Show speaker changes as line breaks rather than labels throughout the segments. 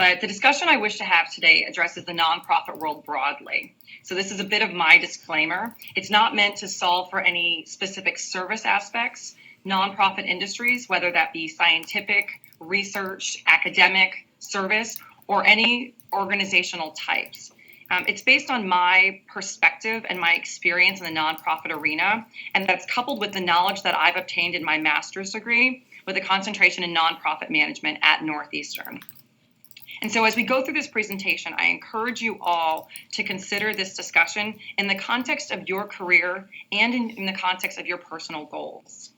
But the discussion I wish to have today addresses the nonprofit world broadly. So this is a bit of my disclaimer. It's not meant to solve for any specific service aspects. Nonprofit industries, whether that be scientific, research, academic, service, or any organizational types. It's based on my perspective and my experience in the nonprofit arena, and that's coupled with the knowledge that I've obtained in my master's degree with a concentration in nonprofit management at Northeastern. And so as we go through this presentation, I encourage you all to consider this discussion in the context of your career and in the context of your personal goals.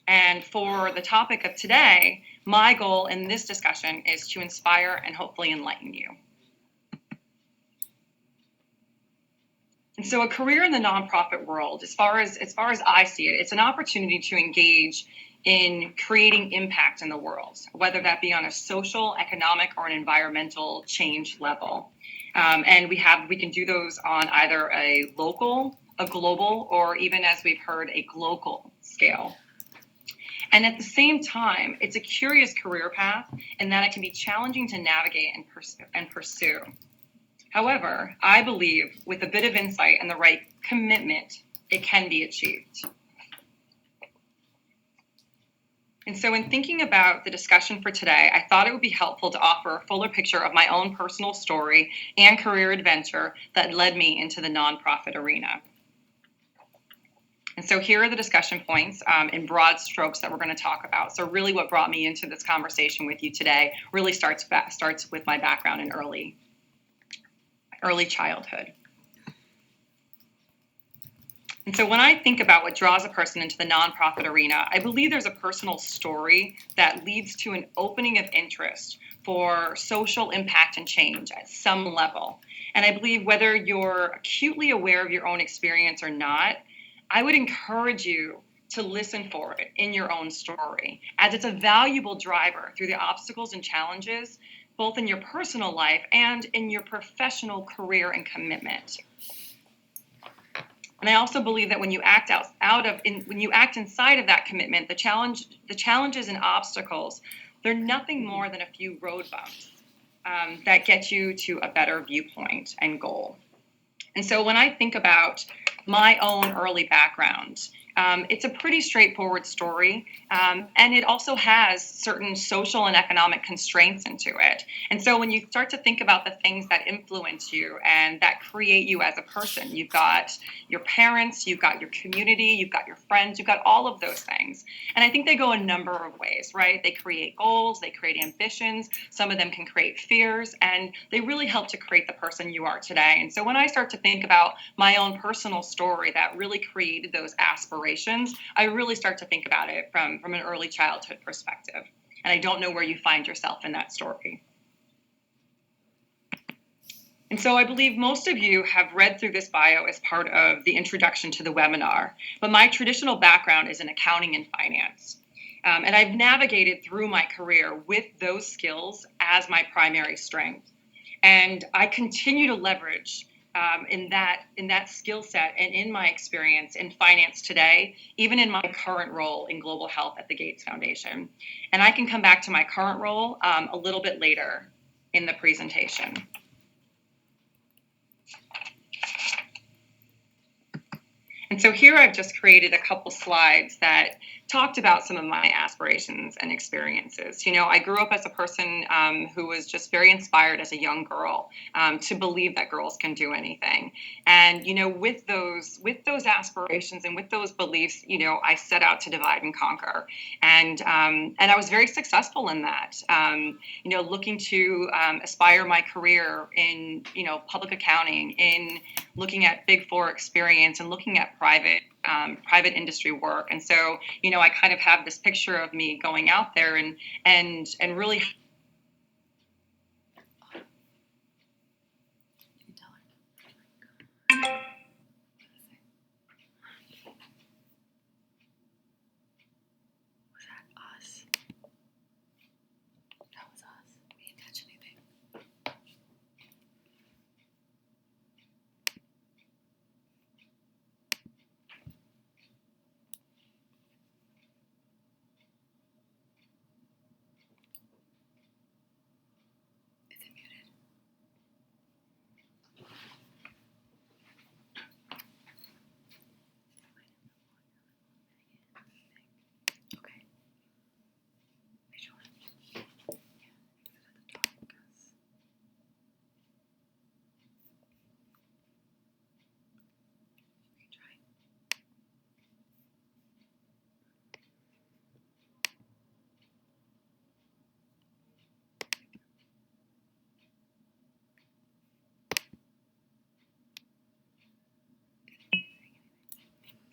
And for the topic of today, my goal in this discussion is to inspire and hopefully enlighten you. And so a career in the nonprofit world, as far as I see it, it's an opportunity to engage in creating impact in the world, whether that be on a social, economic, or an environmental change level. And we can do those on either a local, a global, or even, as we've heard, a global scale. And at the same time, it's a curious career path in that it can be challenging to navigate and pursue. However, I believe with a bit of insight and the right commitment, it can be achieved. And so in thinking about the discussion for today, I thought it would be helpful to offer a fuller picture of my own personal story and career adventure that led me into the nonprofit arena. And so here are the discussion points in broad strokes that we're going to talk about. So really what brought me into this conversation with you today really starts with my background in early childhood. And so when I think about what draws a person into the nonprofit arena, I believe there's a personal story that leads to an opening of interest for social impact and change at some level. And I believe whether you're acutely aware of your own experience or not, I would encourage you to listen for it in your own story, as it's a valuable driver through the obstacles and challenges, both in your personal life and in your professional career and commitment. And I also believe that when you act when you act inside of that commitment, the challenges and obstacles, they're nothing more than a few road bumps that get you to a better viewpoint and goal. And so when I think about my own early background, it's a pretty straightforward story, and it also has certain social and economic constraints into it. And so when you start to think about the things that influence you and that create you as a person, you've got your parents, you've got your community, you've got your friends, you've got all of those things. And I think they go a number of ways, right? They create goals, they create ambitions, some of them can create fears, and they really help to create the person you are today. And so when I start to think about my own personal story that really created those aspirations, I really start to think about it from an early childhood perspective. And I don't know where you find yourself in that story. And so I believe most of you have read through this bio as part of the introduction to the webinar, but my traditional background is in accounting and finance. And I've navigated through my career with those skills as my primary strength. And I continue to leverage in that skill set and in my experience in finance today, even in my current role in global health at the Gates Foundation. And I can come back to my current role a little bit later in the presentation. And so here I've just created a couple slides that talked about some of my aspirations and experiences. You know, I grew up as a person who was just very inspired as a young girl to believe that girls can do anything. And, you know, with those aspirations and with those beliefs, you know, I set out to divide and conquer. And I was very successful in that, you know, looking to aspire my career in, you know, public accounting, in looking at Big Four experience and looking at private industry work. And so, you know, I kind of have this picture of me going out there and really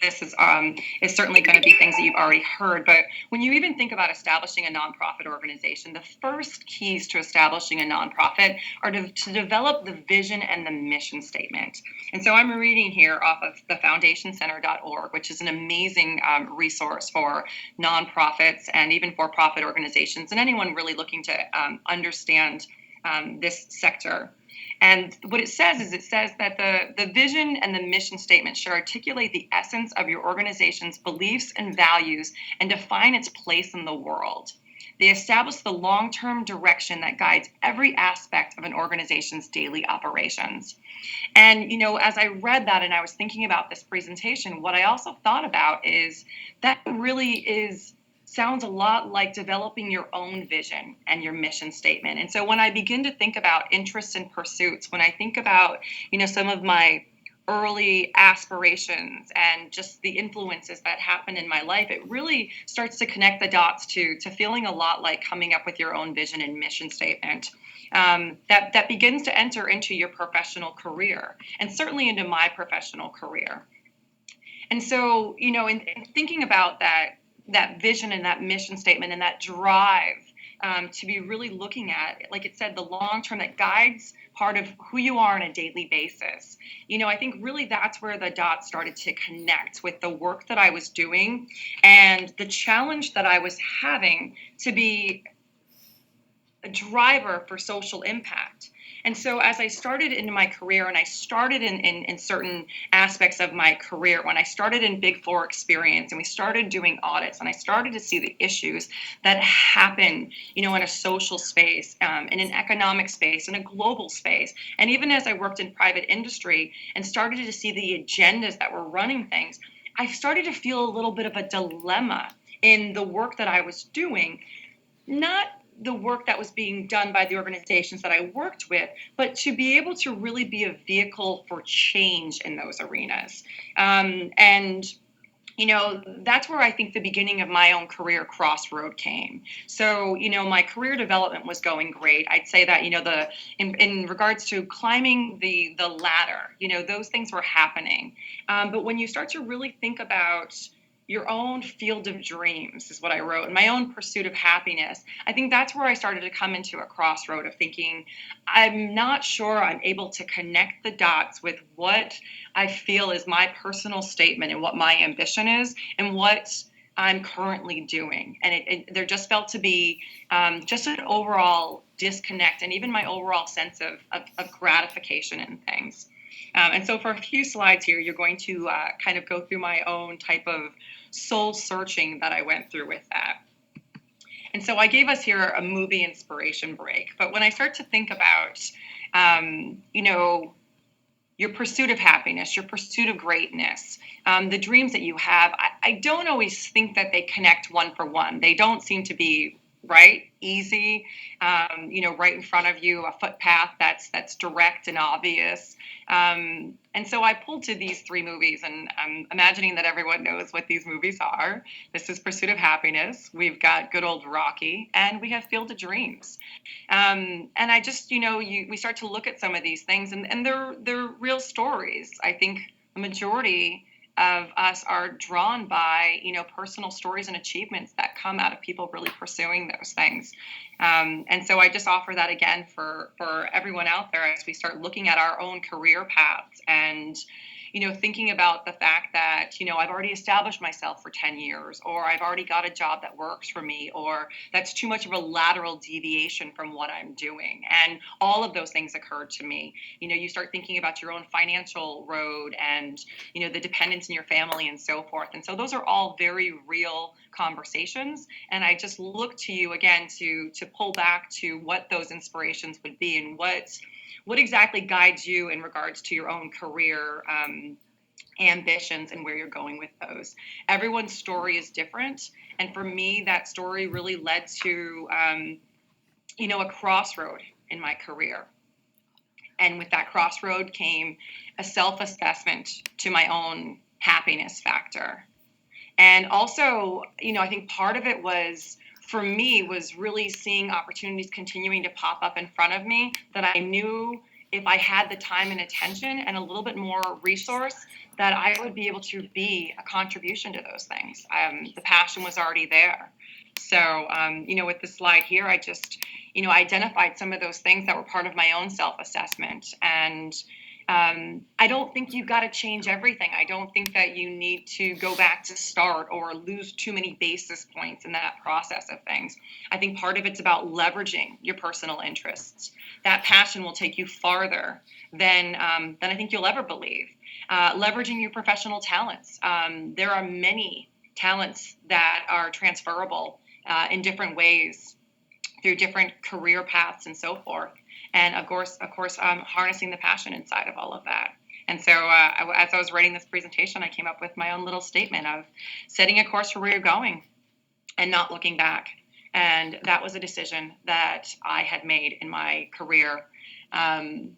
this is certainly going to be things that you've already heard. But when you even think about establishing a nonprofit organization, the first keys to establishing a nonprofit are to develop the vision and the mission statement. And so I'm reading here off of the foundationcenter.org, which is an amazing resource for nonprofits and even for-profit organizations and anyone really looking to understand this sector. And what it says is that the vision and the mission statement should articulate the essence of your organization's beliefs and values and define its place in the world. They establish the long-term direction that guides every aspect of an organization's daily operations. And, as I read that and I was thinking about this presentation, what I also thought about is that really sounds a lot like developing your own vision and your mission statement. And so when I begin to think about interests and pursuits, when I think about, some of my early aspirations and just the influences that happen in my life, it really starts to connect the dots to feeling a lot like coming up with your own vision and mission statement. That begins to enter into your professional career and certainly into my professional career. And so, in thinking about that vision and that mission statement and that drive to be really looking at, like it said, the long term that guides part of who you are on a daily basis. I think really that's where the dots started to connect with the work that I was doing and the challenge that I was having to be a driver for social impact. And so as I started in my career and I started in certain aspects of my career, when I started in Big Four experience and we started doing audits and I started to see the issues that happen, in a social space, in an economic space, in a global space. And even as I worked in private industry and started to see the agendas that were running things, I started to feel a little bit of a dilemma in the work that I was doing, not the work that was being done by the organizations that I worked with, but to be able to really be a vehicle for change in those arenas. That's where I think the beginning of my own career crossroad came. So, my career development was going great. I'd say that, in regards to climbing the ladder, those things were happening. But when you start to really think about your own field of dreams is what I wrote, and my own pursuit of happiness, I think that's where I started to come into a crossroad of thinking, I'm not sure I'm able to connect the dots with what I feel is my personal statement and what my ambition is and what I'm currently doing. And there just felt to be just an overall disconnect and even my overall sense of gratification in things. And so for a few slides here, you're going to kind of go through my own type of soul searching that I went through with that. And so I gave us here a movie inspiration break. But when I start to think about, your pursuit of happiness, your pursuit of greatness, the dreams that you have, I don't always think that they connect one for one. They don't seem to be easy, right in front of you, a footpath that's direct and obvious. And so I pulled to these three movies, and I'm imagining that everyone knows what these movies are. This is Pursuit of Happiness. We've got good old Rocky, and we have Field of Dreams. And I just, we start to look at some of these things, and they're real stories. I think the majority of us are drawn by, personal stories and achievements that come out of people really pursuing those things. And so I just offer that again for everyone out there as we start looking at our own career paths and, thinking about the fact that, I've already established myself for 10 years, or I've already got a job that works for me, or that's too much of a lateral deviation from what I'm doing. And all of those things occurred to me. You start thinking about your own financial road and, the dependence in your family and so forth. And so those are all very real conversations. And I just look to you again to pull back to what those inspirations would be and what exactly guides you in regards to your own career ambitions and where you're going with those. Everyone's story is different. And for me, that story really led to, a crossroad in my career. And with that crossroad came a self-assessment to my own happiness factor. And also, I think part of it was, for me, was really seeing opportunities continuing to pop up in front of me that I knew if I had the time and attention and a little bit more resource, that I would be able to be a contribution to those things. The passion was already there. So, with this slide here, I just, identified some of those things that were part of my own self-assessment. And I don't think you've got to change everything. I don't think that you need to go back to start or lose too many basis points in that process of things. I think part of it's about leveraging your personal interests. That passion will take you farther than I think you'll ever believe. Leveraging your professional talents. There are many talents that are transferable in different ways through different career paths and so forth. And of course, harnessing the passion inside of all of that. And so as I was writing this presentation, I came up with my own little statement of setting a course for where you're going and not looking back. And that was a decision that I had made in my career. I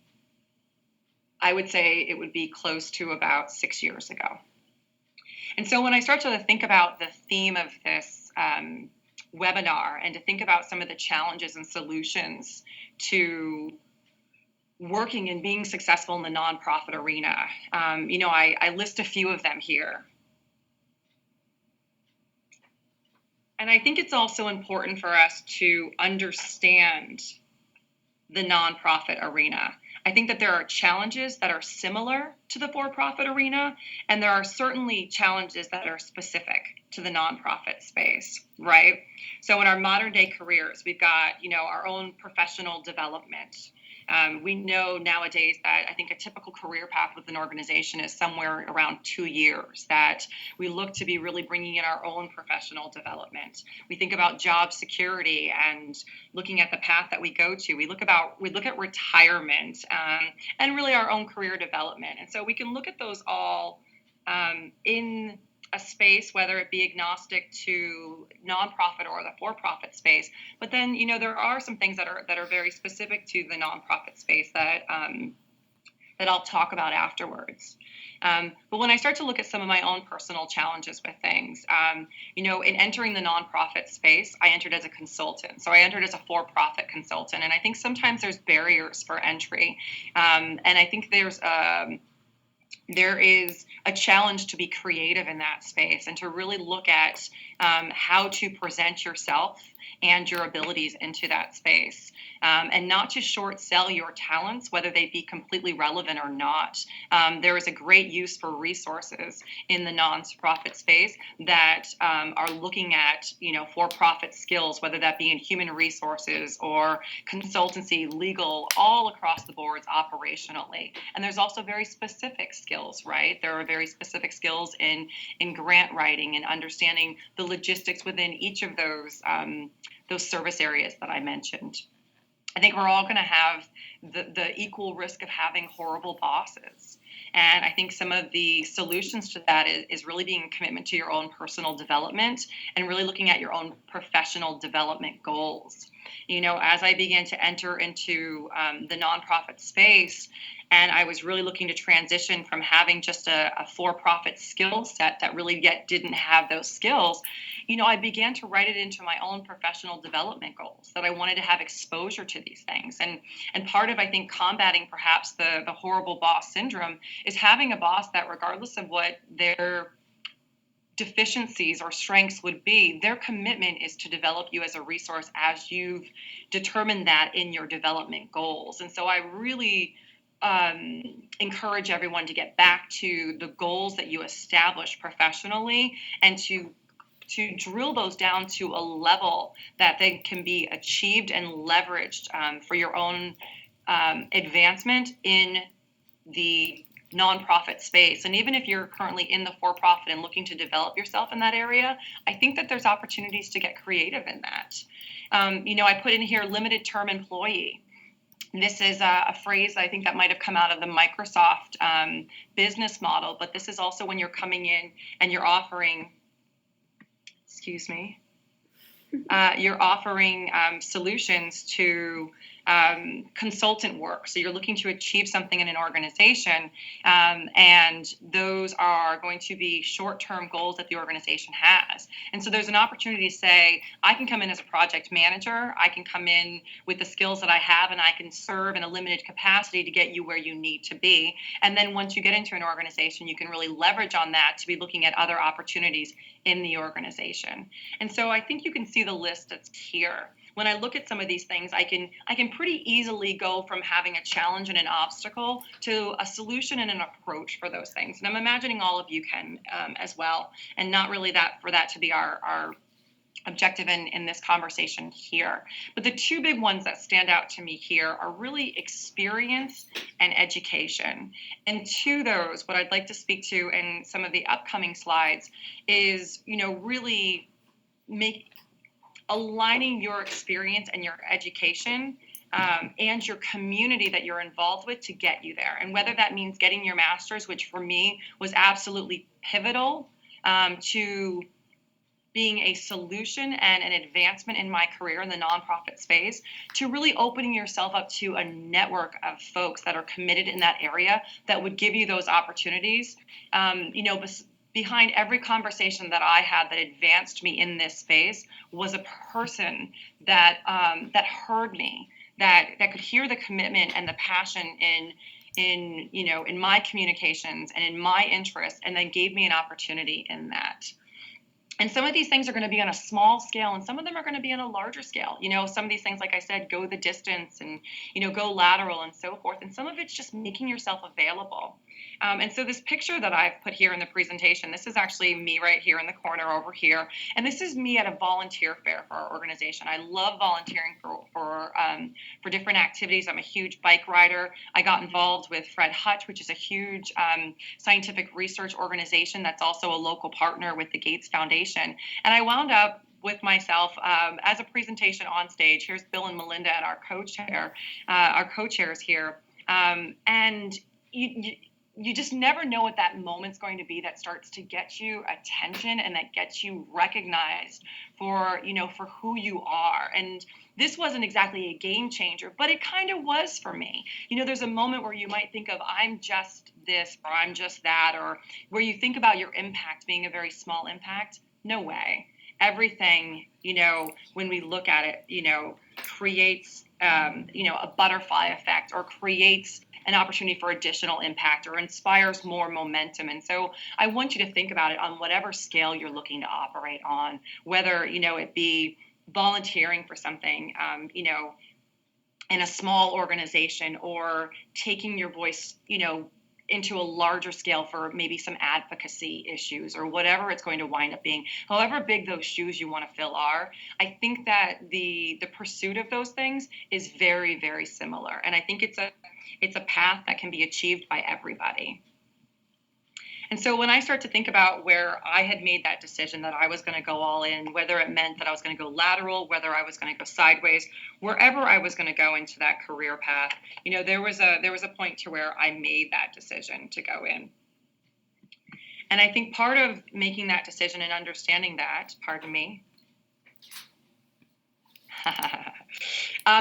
would say it would be close to about 6 years ago. And so when I start to think about the theme of this webinar and to think about some of the challenges and solutions to working and being successful in the nonprofit arena, I list a few of them here. And I think it's also important for us to understand the nonprofit arena. I think that there are challenges that are similar to the for-profit arena, and there are certainly challenges that are specific to the nonprofit space, right? So in our modern day careers, we've got, our own professional development. We know nowadays that I think a typical career path with an organization is somewhere around 2 years, that we look to be really bringing in our own professional development. We think about job security and looking at the path that we go to. We look at retirement and really our own career development. And so we can look at those all in a space, whether it be agnostic to nonprofit or the for-profit space. But then, there are some things that are very specific to the nonprofit space that I'll talk about afterwards. But when I start to look at some of my own personal challenges with things, in entering the nonprofit space, I entered as a consultant. So I entered as a for-profit consultant. And I think sometimes there's barriers for entry. And I think there is a challenge to be creative in that space and to really look at how to present yourself and your abilities into that space, and not to short sell your talents, whether they be completely relevant or not. There is a great use for resources in the nonprofit space that are looking at, for-profit skills, whether that be in human resources or consultancy, legal, all across the boards operationally. And there's also very specific skills, right? There are very specific skills in grant writing and understanding the logistics within each of those service areas that I mentioned. I think we're all going to have the equal risk of having horrible bosses. And I think some of the solutions to that is really being a commitment to your own personal development and really looking at your own professional development goals. As I began to enter into the nonprofit space, and I was really looking to transition from having just a for-profit skill set that really yet didn't have those skills, I began to write it into my own professional development goals, that I wanted to have exposure to these things. And part of, I think, combating perhaps the horrible boss syndrome is having a boss that, regardless of what their deficiencies or strengths would be, their commitment is to develop you as a resource as you've determined that in your development goals. And so I really encourage everyone to get back to the goals that you establish professionally and to drill those down to a level that they can be achieved and leveraged for your own advancement in the nonprofit space. And even if you're currently in the for-profit and looking to develop yourself in that area, I think that there's opportunities to get creative in that. I put in here limited term employee. This is a phrase I think that might have come out of the Microsoft business model, but this is also when you're coming in and you're offering, you're offering solutions to consultant work. So you're looking to achieve something in an organization, and those are going to be short-term goals that the organization has. And so there's an opportunity to say, I can come in as a project manager, I can come in with the skills that I have, and I can serve in a limited capacity to get you where you need to be. And then once you get into an organization, you can really leverage on that to be looking at other opportunities in the organization. And so I think you can see the list that's here. When I look at some of these things, I can pretty easily go from having a challenge and an obstacle to a solution and an approach for those things. And I'm imagining all of you can as well, and not really that for that to be our objective in this conversation here. But the two big ones that stand out to me here are really experience and education. And to those, what I'd like to speak to in some of the upcoming slides is, really aligning your experience and your education and your community that you're involved with to get you there. And whether that means getting your master's, which for me was absolutely pivotal to being a solution and an advancement in my career in the nonprofit space, to really opening yourself up to a network of folks that are committed in that area that would give you those opportunities. Behind every conversation that I had that advanced me in this space was a person that heard me, that could hear the commitment and the passion in my communications and in my interests, and then gave me an opportunity in that. And some of these things are going to be on a small scale, and some of them are going to be on a larger scale. Some of these things, like I said, go the distance and, go lateral and so forth. And some of it's just making yourself available. And so this picture that I've put here in the presentation, this is actually me right here in the corner over here. And this is me at a volunteer fair for our organization. I love volunteering for different activities. I'm a huge bike rider. I got involved with Fred Hutch, which is a huge scientific research organization that's also a local partner with the Gates Foundation. And I wound up with myself as a presentation on stage. Here's Bill and Melinda and our co-chairs here. And you just never know what that moment's going to be that starts to get you attention and that gets you recognized for who you are. And this wasn't exactly a game changer, but it kind of was for me. There's a moment where you might think of, I'm just this or I'm just that, or where you think about your impact being a very small impact. No way. Everything, when we look at it, creates, a butterfly effect, or creates an opportunity for additional impact, or inspires more momentum. And so I want you to think about it on whatever scale you're looking to operate on, whether, it be volunteering for something, in a small organization, or taking your voice, into a larger scale for maybe some advocacy issues, or whatever it's going to wind up being. However big those shoes you want to fill are, I think that the pursuit of those things is very, very similar. And I think it's a path that can be achieved by everybody. And so when I start to think about where I had made that decision that I was going to go all in, whether it meant that I was going to go lateral, whether I was going to go sideways, wherever I was going to go into that career path, there was a point to where I made that decision to go in. And I think part of making that decision and understanding that, pardon me.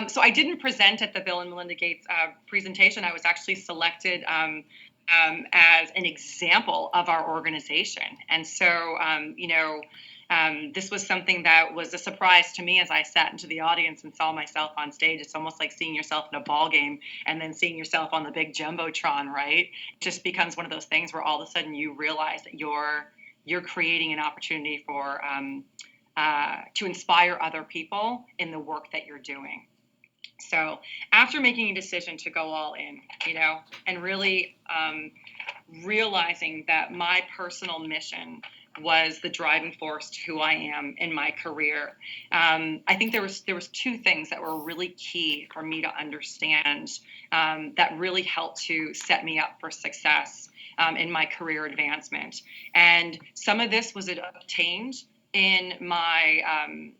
So I didn't present at the Bill and Melinda Gates presentation. I was actually selected as an example of our organization. And so, this was something that was a surprise to me as I sat into the audience and saw myself on stage. It's almost like seeing yourself in a ball game and then seeing yourself on the big Jumbotron, right? It just becomes one of those things where all of a sudden you realize that you're creating an opportunity for to inspire other people in the work that you're doing. So after making a decision to go all in, and really realizing that my personal mission was the driving force to who I am in my career, I think there was two things that were really key for me to understand that really helped to set me up for success in my career advancement. And some of this was obtained in my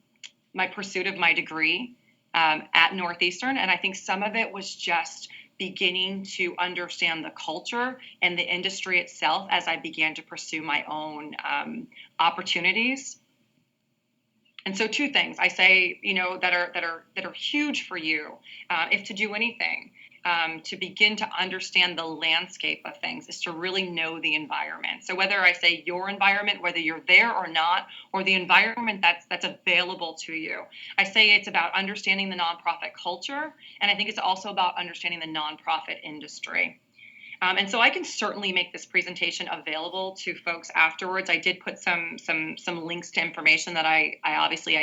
pursuit of my degree at Northeastern, and I think some of it was just beginning to understand the culture and the industry itself as I began to pursue my own opportunities. And so two things I say, that are huge for you, if to do anything, to begin to understand the landscape of things, is to really know the environment. So whether I say your environment, whether you're there or not, or the environment that's available to you, I say it's about understanding the nonprofit culture, and I think it's also about understanding the nonprofit industry. And so I can certainly make this presentation available to folks afterwards. I did put some links to information that I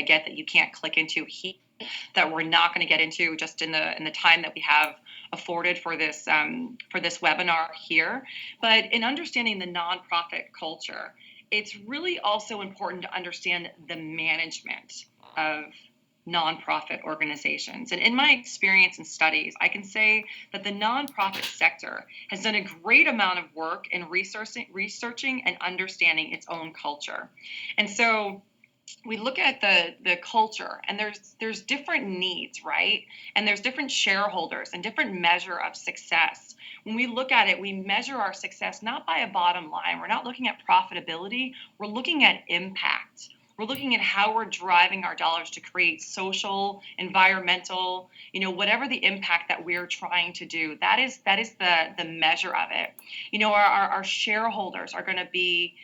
get that you can't click into here, that we're not going to get into just in the time that we have afforded for this webinar here. But in understanding the nonprofit culture, it's really also important to understand the management of nonprofit organizations. And in my experience and studies, I can say that the nonprofit sector has done a great amount of work in researching and understanding its own culture. And so we look at the culture, and there's different needs, right? And there's different shareholders and different measure of success. When we look at it, we measure our success not by a bottom line. We're not looking at profitability. We're looking at impact. We're looking at how we're driving our dollars to create social, environmental, whatever the impact that we're trying to do. That is the measure of it. Our shareholders are going to be,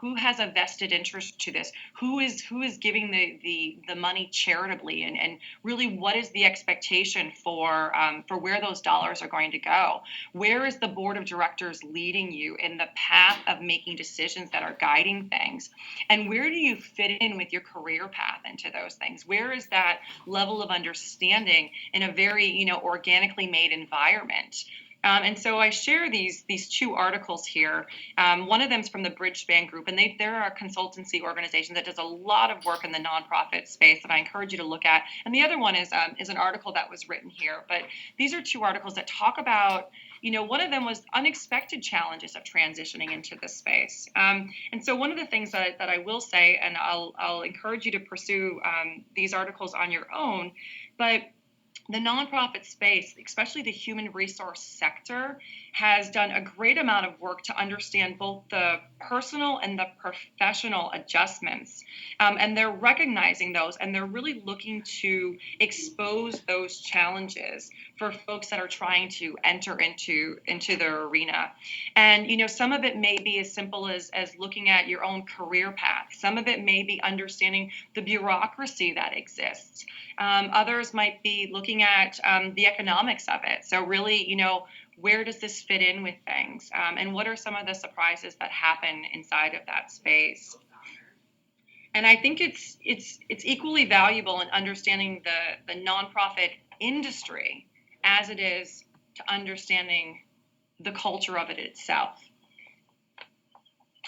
who has a vested interest to this? Who is giving the money charitably, and really what is the expectation for where those dollars are going to go? Where is the board of directors leading you in the path of making decisions that are guiding things? And where do you fit in with your career path into those things? Where is that level of understanding in a very, organically made environment? And so I share these two articles here. One of them is from the Bridgespan Group, and they're a consultancy organization that does a lot of work in the nonprofit space that I encourage you to look at. And the other one is an article that was written here. But these are two articles that talk about, one of them was unexpected challenges of transitioning into this space. And so one of the things that I will say, and I'll encourage you to pursue these articles on your own, but the nonprofit space, especially the human resource sector, has done a great amount of work to understand both the personal and the professional adjustments. And they're recognizing those, and they're really looking to expose those challenges for folks that are trying to enter into their arena. And, some of it may be as simple as looking at your own career path. Some of it may be understanding the bureaucracy that exists. Others might be looking at the economics of it. So really, where does this fit in with things? And what are some of the surprises that happen inside of that space? And I think it's equally valuable in understanding the nonprofit industry as it is to understanding the culture of it itself.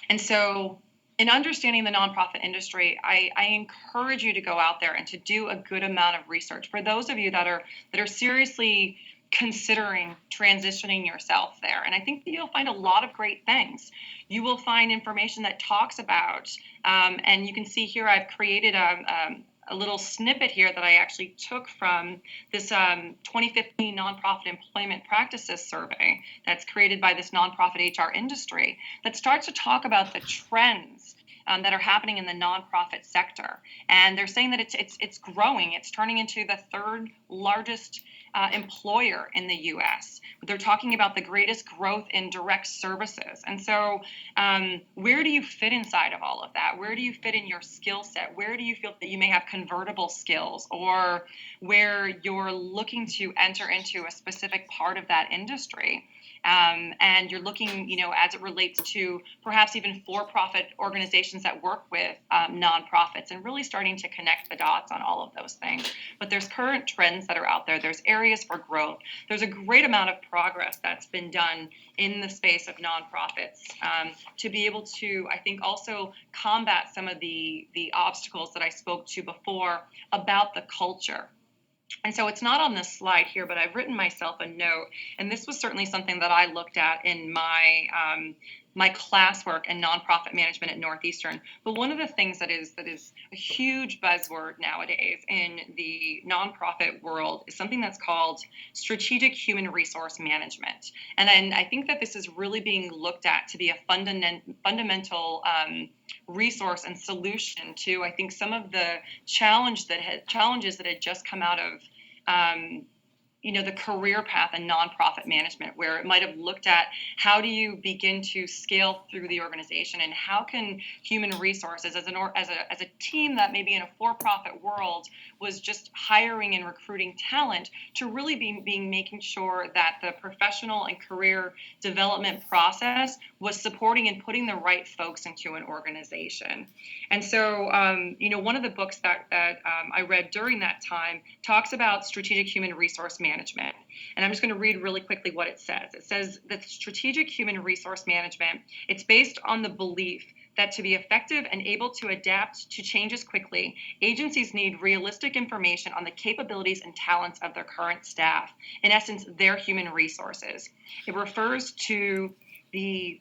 And so in understanding the nonprofit industry, I encourage you to go out there and to do a good amount of research. For those of you that are seriously considering transitioning yourself there, and I think that you'll find a lot of great things. You will find information that talks about, and you can see here I've created a little snippet here that I actually took from this 2015 Nonprofit Employment Practices Survey that's created by this nonprofit HR industry that starts to talk about the trends that are happening in the nonprofit sector. And they're saying that it's growing. It's turning into the third largest employer in the U.S. They're talking about the greatest growth in direct services. And so where do you fit inside of all of that? Where do you fit in your skill set? Where do you feel that you may have convertible skills, or where you're looking to enter into a specific part of that industry? And you're looking, as it relates to perhaps even for-profit organizations that work with nonprofits, and really starting to connect the dots on all of those things. But there's current trends that are out there. There's areas for growth. There's a great amount of progress that's been done in the space of nonprofits to be able to, I think, also combat some of the obstacles that I spoke to before about the culture. And so it's not on this slide here, but I've written myself a note, and this was certainly something that I looked at in my my classwork in nonprofit management at Northeastern. But one of the things that is a huge buzzword nowadays in the nonprofit world is something that's called strategic human resource management. And then I think that this is really being looked at to be a fundamental resource and solution to, I think, some of the challenges that had just come out of the career path in nonprofit management, where it might have looked at how do you begin to scale through the organization, and how can human resources as a team that maybe in a for-profit world was just hiring and recruiting talent to really be making sure that the professional and career development process was supporting and putting the right folks into an organization. And so, one of the books that I read during that time talks about strategic human resource management. And I'm just going to read really quickly what it says. It says that strategic human resource management, it's based on the belief that to be effective and able to adapt to changes quickly, agencies need realistic information on the capabilities and talents of their current staff, in essence, their human resources. It refers to the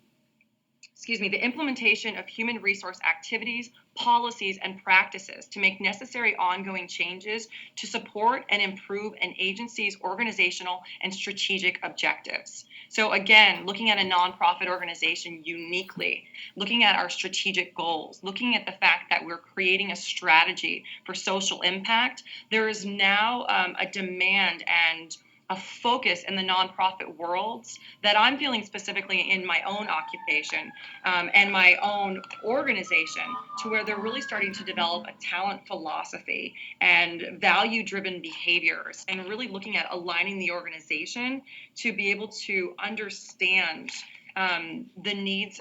implementation of human resource activities, policies, and practices to make necessary ongoing changes to support and improve an agency's organizational and strategic objectives. So again, looking at a nonprofit organization uniquely, looking at our strategic goals, looking at the fact that we're creating a strategy for social impact, there is now a demand and a focus in the nonprofit worlds that I'm feeling specifically in my own occupation and my own organization, to where they're really starting to develop a talent philosophy and value-driven behaviors, and really looking at aligning the organization to be able to understand the needs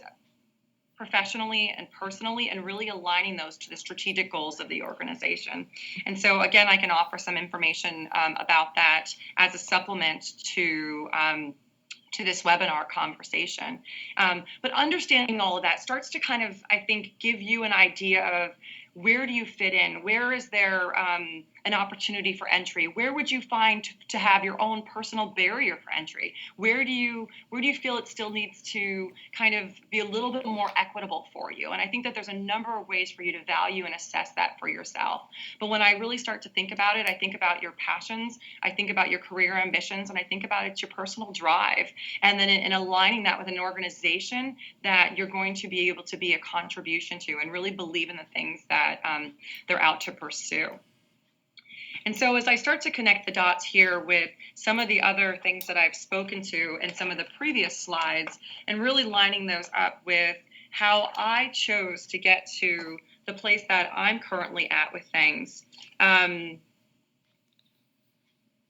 professionally and personally, and really aligning those to the strategic goals of the organization. And so again, I can offer some information about that as a supplement to this webinar conversation. But understanding all of that starts to kind of, I think, give you an idea of where do you fit in? Where is there an opportunity for entry? Where would you find to have your own personal barrier for entry? Where do you feel it still needs to kind of be a little bit more equitable for you? And I think that there's a number of ways for you to value and assess that for yourself. But when I really start to think about it, I think about your passions, I think about your career ambitions, and I think about it's your personal drive. And then in aligning that with an organization that you're going to be able to be a contribution to, and really believe in the things that they're out to pursue. And so as I start to connect the dots here with some of the other things that I've spoken to in some of the previous slides, and really lining those up with how I chose to get to the place that I'm currently at with things,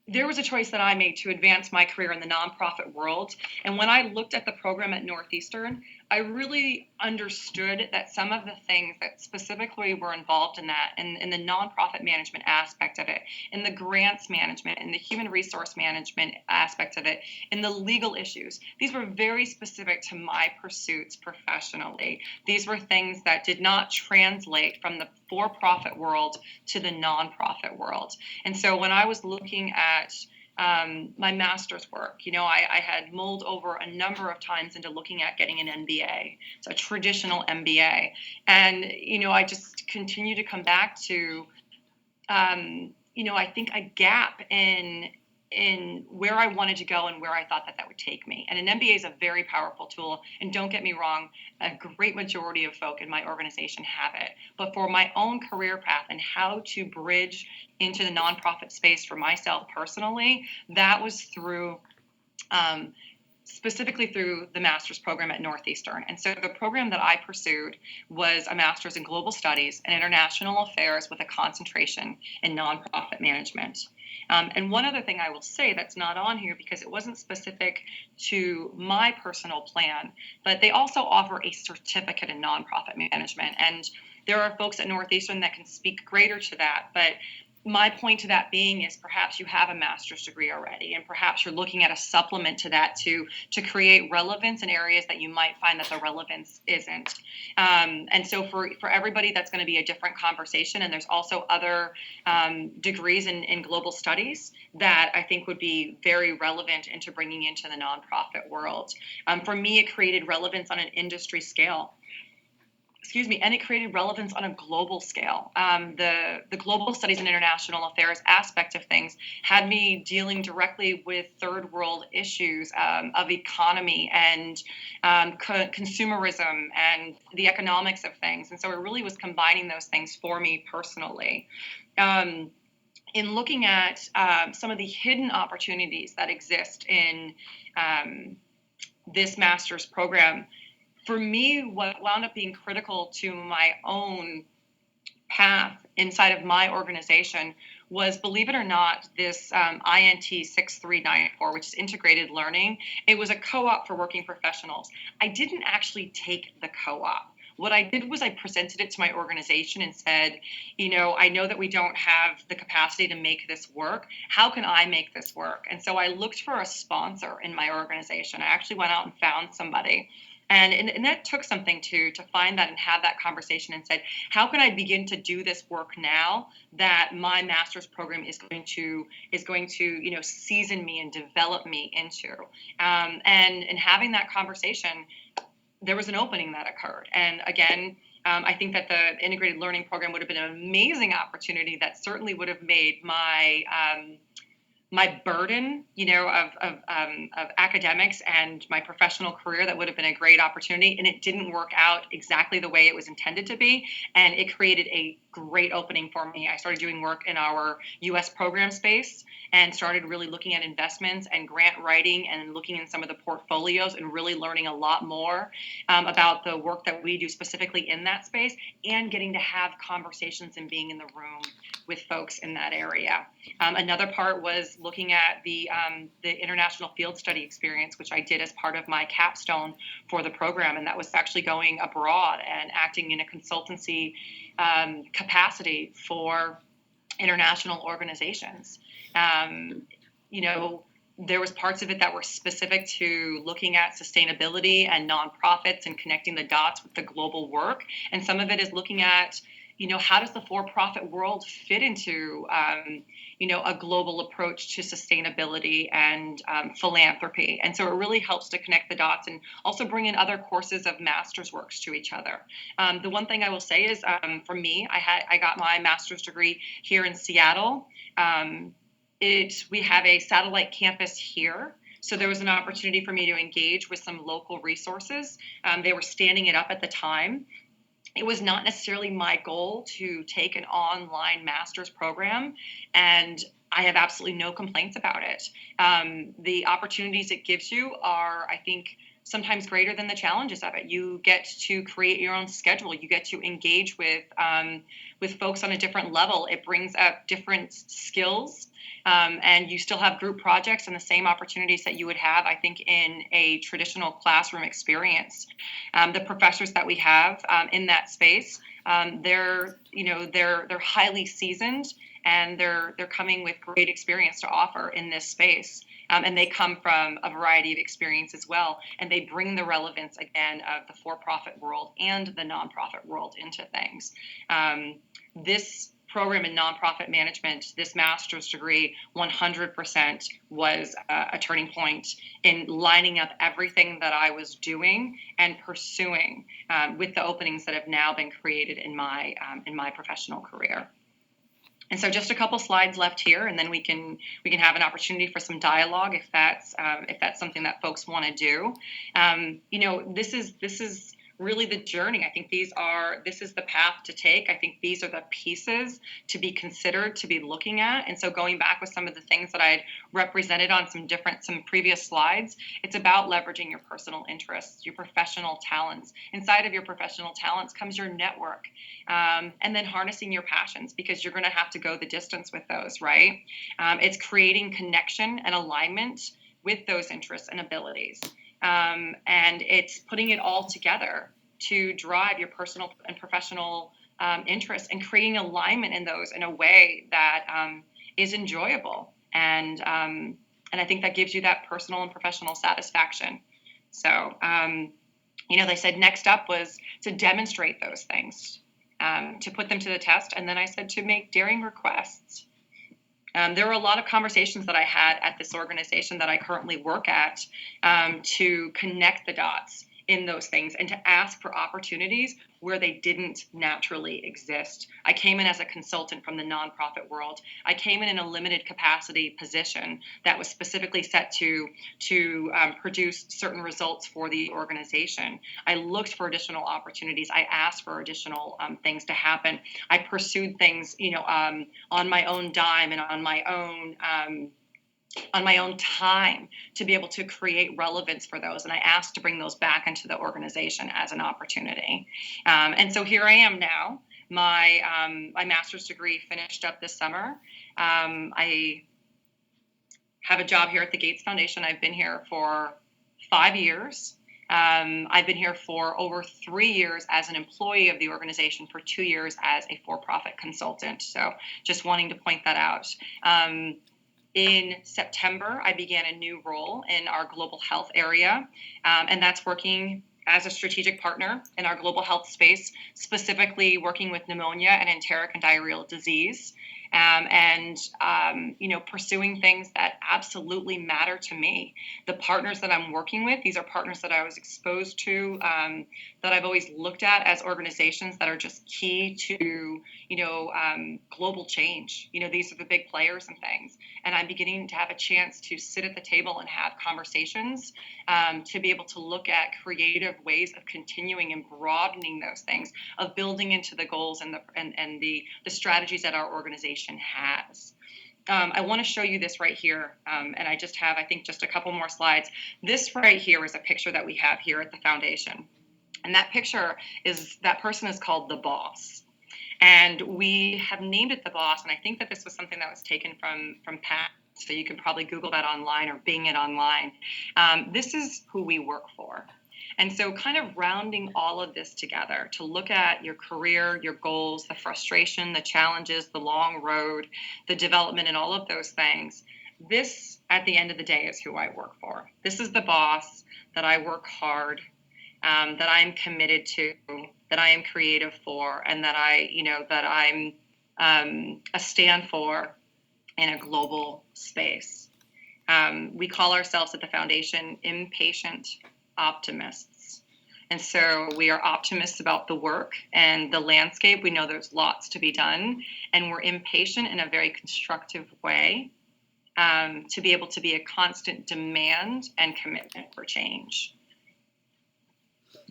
there was a choice that I made to advance my career in the nonprofit world. And when I looked at the program at Northeastern, I really understood that some of the things that specifically were involved in that, in the nonprofit management aspect of it, in the grants management, in the human resource management aspect of it, in the legal issues, these were very specific to my pursuits professionally. These were things that did not translate from the for-profit world to the nonprofit world. And so when I was looking at my master's work, I had mulled over a number of times into looking at getting an MBA, so a traditional MBA. And, I just continue to come back to, I think a gap in where I wanted to go and where I thought that would take me. And an MBA is a very powerful tool. And don't get me wrong, a great majority of folk in my organization have it. But for my own career path and how to bridge into the nonprofit space for myself personally, that was through specifically through the master's program at Northeastern. And so the program that I pursued was a master's in global studies and international affairs with a concentration in nonprofit management. And one other thing I will say that's not on here because it wasn't specific to my personal plan, but they also offer a certificate in nonprofit management. And there are folks at Northeastern that can speak greater to that. But my point to that being is perhaps you have a master's degree already, and perhaps you're looking at a supplement to that to create relevance in areas that you might find that the relevance isn't. And so for everybody, that's going to be a different conversation. And there's also other degrees in global studies that I think would be very relevant into bringing into the nonprofit world. For me, it created relevance on an industry scale. And it created relevance on a global scale. The global studies and international affairs aspect of things had me dealing directly with third world issues of economy and consumerism and the economics of things. And so it really was combining those things for me personally. In looking at some of the hidden opportunities that exist in this master's program, for me, what wound up being critical to my own path inside of my organization was, believe it or not, this INT 6394, which is integrated learning. It was a co-op for working professionals. I didn't actually take the co-op. What I did was I presented it to my organization and said, I know that we don't have the capacity to make this work. How can I make this work? And so I looked for a sponsor in my organization. I actually went out and found somebody. And that took something to find that and have that conversation and said, how can I begin to do this work now that my master's program is going to season me and develop me into? And having that conversation, there was an opening that occurred. And again, I think that the integrated learning program would have been an amazing opportunity that certainly would have made my burden, of academics and my professional career. That would have been a great opportunity, and it didn't work out exactly the way it was intended to be. And it created a great opening for me. I started doing work in our U.S. program space and started really looking at investments and grant writing and looking in some of the portfolios and really learning a lot more about the work that we do specifically in that space, and getting to have conversations and being in the room with folks in that area. Another part was looking at the international field study experience, which I did as part of my capstone for the program, and that was actually going abroad and acting in a consultancy capacity for international organizations. There was parts of it that were specific to looking at sustainability and nonprofits and connecting the dots with the global work, and some of it is looking at how does the for-profit world fit into, a global approach to sustainability and philanthropy. And so it really helps to connect the dots and also bring in other courses of master's works to each other. The one thing I will say is, for me, I got my master's degree here in Seattle. We have a satellite campus here. So there was an opportunity for me to engage with some local resources. They were standing it up at the time. It was not necessarily my goal to take an online master's program, and I have absolutely no complaints about it. The opportunities it gives you are, I think, sometimes greater than the challenges of it. You get to create your own schedule. You get to engage with folks on a different level. It brings up different skills. And you still have group projects and the same opportunities that you would have, I think, in a traditional classroom experience. The professors that we have in that space, they're highly seasoned, and they're coming with great experience to offer in this space. And they come from a variety of experience as well, and they bring the relevance again of the for-profit world and the nonprofit world into things. This program in nonprofit management, this master's degree, 100% was a turning point in lining up everything that I was doing and pursuing with the openings that have now been created in my professional career. And so just a couple slides left here, and then we can have an opportunity for some dialogue if that's something that folks want to do. This is really the journey. I think this is the path to take. I think these are the pieces to be considered, to be looking at. And so going back with some of the things that I had represented on some previous slides, it's about leveraging your personal interests, your professional talents. Inside of your professional talents comes your network, and then harnessing your passions, because you're going to have to go the distance with those, right? It's creating connection and alignment with those interests and abilities. And it's putting it all together to drive your personal and professional interests and creating alignment in those in a way that is enjoyable. And I think that gives you that personal and professional satisfaction. So, they said next up was to demonstrate those things, to put them to the test. And then I said to make daring requests. There were a lot of conversations that I had at this organization that I currently work at to connect the dots in those things and to ask for opportunities where they didn't naturally exist. I came in as a consultant from the nonprofit world. I came in a limited capacity position that was specifically set to produce certain results for the organization. I looked for additional opportunities. I asked for additional things to happen. I pursued things, on my own dime and on my own time to be able to create relevance for those. And I asked to bring those back into the organization as an opportunity. And so here I am now. My master's degree finished up this summer. I have a job here at the Gates Foundation. I've been here for 5 years. I've been here for over 3 years as an employee of the organization, for 2 years as a for-profit consultant. So just wanting to point that out. In September, I began a new role in our global health area, and that's working as a strategic partner in our global health space, specifically working with pneumonia and enteric and diarrheal disease, pursuing things that absolutely matter to me. The partners that I'm working with, these are partners that I was exposed to, that I've always looked at as organizations that are just key to, global change. These are the big players and things. And I'm beginning to have a chance to sit at the table and have conversations, to be able to look at creative ways of continuing and broadening those things, of building into the goals and the strategies that our organization has. I want to show you this right here, and I just have, I think, just a couple more slides. This right here is a picture that we have here at the foundation, and that person is called the boss, and we have named it the boss. And I think that this was something that was taken from Pat, so you can probably Google that online or Bing it online. This is who we work for. And so kind of rounding all of this together to look at your career, your goals, the frustration, the challenges, the long road, the development, and all of those things. This, at the end of the day, is who I work for. This is the boss that I work hard, that I'm committed to, that I am creative for, and that I'm a stand for in a global space. We call ourselves at the foundation impatient optimists. And so we are optimists about the work and the landscape. We know there's lots to be done, and we're impatient in a very constructive way, to be able to be a constant demand and commitment for change.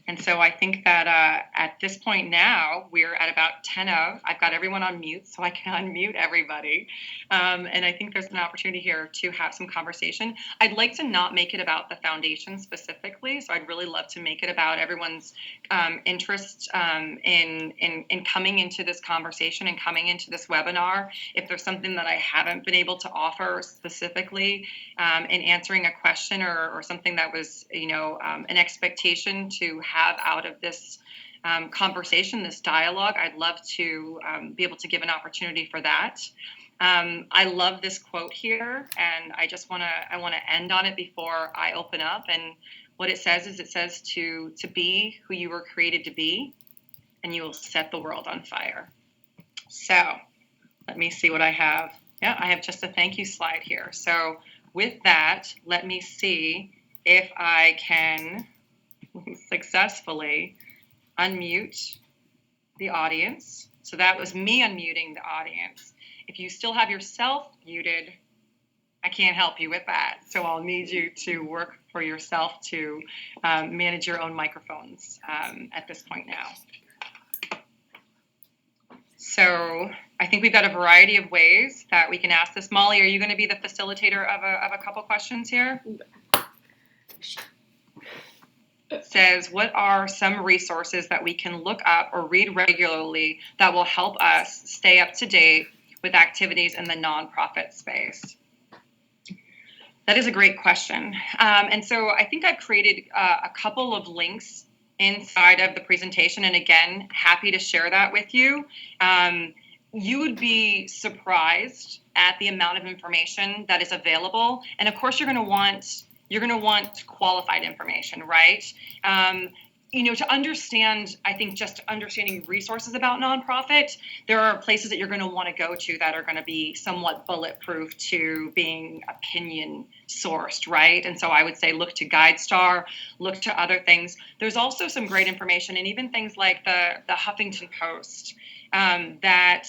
And so I think that at this point now, we're at about 10 of. I've got everyone on mute, so I can unmute everybody. And I think there's an opportunity here to have some conversation. I'd like to not make it about the foundation specifically, so I'd really love to make it about everyone's interest in coming into this conversation and coming into this webinar. If there's something that I haven't been able to offer specifically in answering a question or something that was, an expectation to have out of this conversation, this dialogue, I'd love to be able to give an opportunity for that. I love this quote here, and I want to end on it before I open up. And what it says to be who you were created to be, and you will set the world on fire. So let me see what I have. Yeah, I have just a thank you slide here. So with that, let me see if I can successfully unmute the audience. So that was me unmuting the audience. If you still have yourself muted, I can't help you with that. So I'll need you to work for yourself to manage your own microphones at this point now. So I think we've got a variety of ways that we can ask this. Molly, are you going to be the facilitator of a couple questions here? It says, what are some resources that we can look up or read regularly that will help us stay up to date with activities in the nonprofit space? That is a great question. And so I think I've created a couple of links inside of the presentation, and again, happy to share that with you. You would be surprised at the amount of information that is available, and of course, you're going to want qualified information, right? To understand, I think just understanding resources about nonprofit, there are places that you're going to want to go to that are going to be somewhat bulletproof to being opinion sourced, right? And so I would say look to GuideStar, look to other things. There's also some great information, and even things like the Huffington Post, that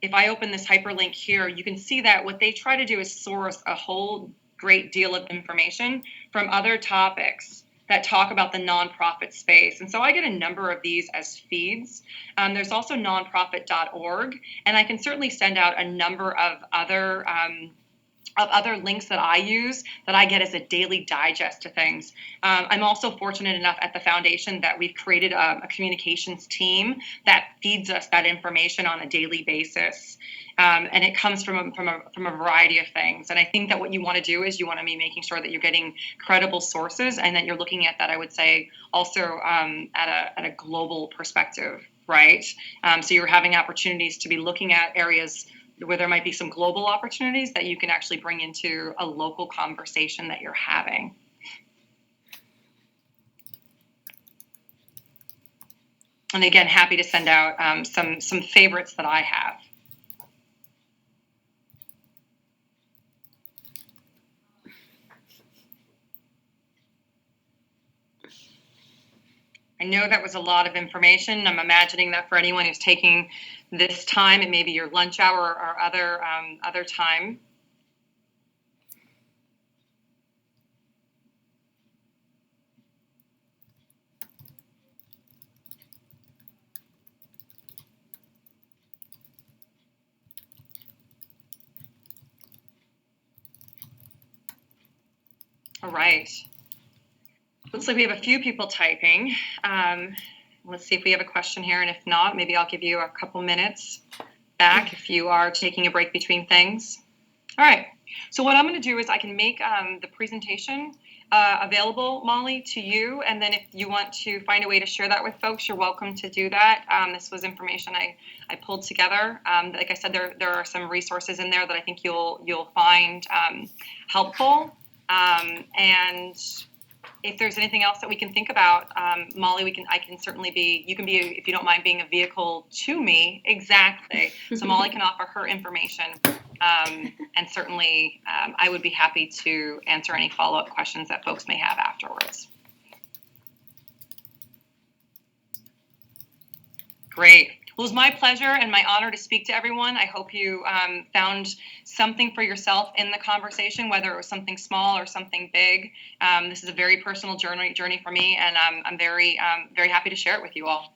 if I open this hyperlink here, you can see that what they try to do is source a whole great deal of information from other topics that talk about the nonprofit space. And so I get a number of these as feeds. There's also nonprofit.org, and I can certainly send out a number of other links that I use that I get as a daily digest to things. I'm also fortunate enough at the foundation that we've created a communications team that feeds us that information on a daily basis. And it comes from a variety of things. And I think that what you want to do is you want to be making sure that you're getting credible sources, and that you're looking at that, I would say, also at a global perspective, right? So you're having opportunities to be looking at areas where there might be some global opportunities that you can actually bring into a local conversation that you're having. And again, happy to send out some favorites that I have. I know that was a lot of information. I'm imagining that for anyone who's taking this time, it may be your lunch hour or other time. All right. Looks like we have a few people typing. Let's see if we have a question here, and if not, maybe I'll give you a couple minutes back if you are taking a break between things. All right. So what I'm going to do is I can make the presentation available, Molly, to you, and then if you want to find a way to share that with folks, you're welcome to do that. This was information I pulled together. Like I said, there are some resources in there that I think you'll find helpful, and if there's anything else that we can think about, Molly, I can certainly you can be, if you don't mind, being a vehicle to me. Exactly. So Molly can offer her information, and certainly I would be happy to answer any follow-up questions that folks may have afterwards. Great. Well, it was my pleasure and my honor to speak to everyone. I hope you found something for yourself in the conversation, whether it was something small or something big. This is a very personal journey for me, and I'm very happy to share it with you all.